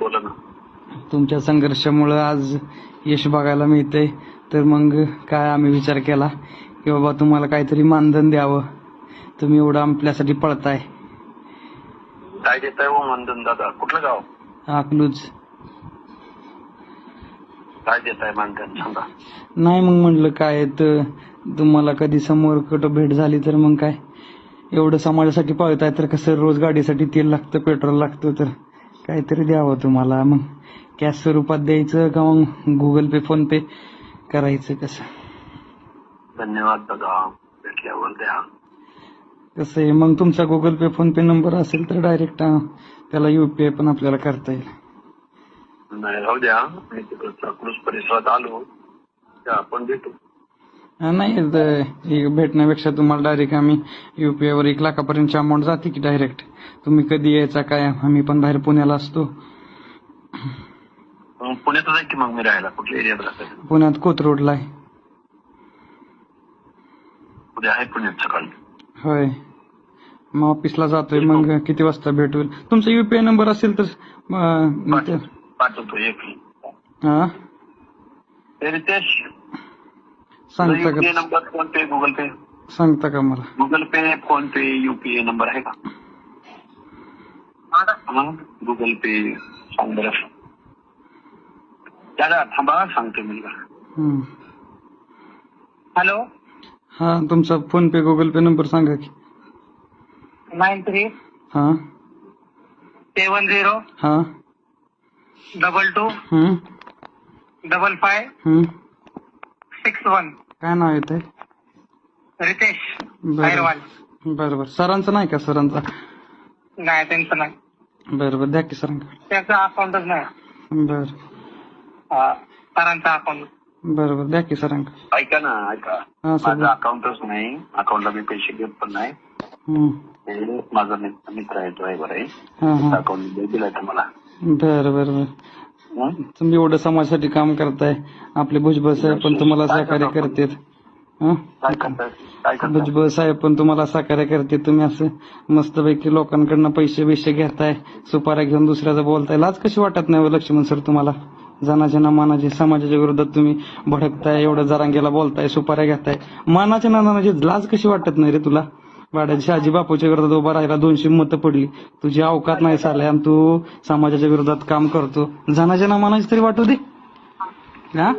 बोला ना. तुमच्या संघर्षामुळे आज यश बघायला मिळतंय, तर मग काय आम्ही विचार केला की बाबा तुम्हाला काहीतरी मानधन द्यावं. तुम्ही एवढं आपल्यासाठी पळताय. काय देताय हो मानधन दादा? कुठलं गाव? अकलूज. काय देताय मानधन सांगा. नाही मग म्हणलं काय तर तुम्हाला कधी समोर कुठं भेट झाली तर मग काय एवढं समाजासाठी पळताय तर कसं रोज गाडीसाठी तेल लागतं, पेट्रोल लागतं, तर काहीतरी द्यावं तुम्हाला. मग कॅश स्वरूपात द्यायचं का मग गुगल पे फोन पे करायचं कसं? धन्यवाद दादा, भेटल्यावर द्या. कसं आहे मग तुमचा गुगल पे फोन पे नंबर असेल तर डायरेक्ट त्याला UPI पण आपल्याला करता येईल. नाही राहू द्या, मी तिकडच्या अकलूज परिसरात आलो त्या आपण भेटू. नाही भेटण्यापेक्षा तुम्हाला डायरेक्ट आम्ही UPI वर 1 लाखापर्यंतची अमाऊंट जाते की डायरेक्ट. तुम्ही कधी यायचा काय? आम्ही पण बाहेर पुण्याला असतो. पुण्यातच आहे की मग मी राहायला. कुठल्या एरियात राहतो? पुण्यात कोथरूडला आहे. उद्या आहे पुण्यात सकाळी. होय, मग ऑफिसला जातोय. मग किती वाजता भेटूल? तुमचा UPI नंबर असेल तर पाठवतो एक. हा रितेश, सांगता UPI का? नंबर, फोन पे, गुगल पे? सांगता का मला? गुगल पे, फोन पे, UPI नंबर आहे का? गुगल पे सांग बरं. दादा थांबा, सांगतो मी. हॅलो, हा तुमचा फोन पे गुगल पे नंबर सांगा की. 93 हा 70 हा 22 55 61. काय नाव येत आहे? रितेश बरं हैरवाल. बरं. सरांचं नाही का? सरांचा नाही, त्यांचं नाही. बरं द्या की सरांकडे. त्याचं अकाउंटच नाही. बरं सरांचा अकाउंट. बरं द्या की सरांकडे. ऐका ना, ऐका. हा सर. माझं अकाउंटच नाही. अकाउंटला मी पैसे घेत पण नाही. माझा मित्र आहे, ड्रायव्हर आहे. अकाउंट दिलाय तुम्हाला. बरं तुम्ही एवढं समाजासाठी काम करताय. आपले भुजबळ साहेब पण तुम्हाला सहकार्य करतात. भुजबळ साहेब पण तुम्हाला सहकार्य करते. तुम्ही असं मस्तपैकी लोकांकडनं पैसे घेताय, सुपाऱ्या घेऊन दुसऱ्याचं बोलताय. लाज कशी वाटत नाही लक्ष्मण सर तुम्हाला? जनाच्या ना मानाचे समाजाच्या विरोधात तुम्ही भडकताय, एवढं जरांगेला बोलताय, सुपाऱ्या घेताय. मानाच्या ना नानाची लाज कशी वाटत नाही रे तुला? वाड्याच्या शहाजी बापूच्या विरोधात उभा राहिला, 200 मतं पडली. तुझी अवकात नाही चालल्या आणि तू समाजाच्या विरोधात काम करतो. जनाच्या ना मानाची तरी वाटू दे. हा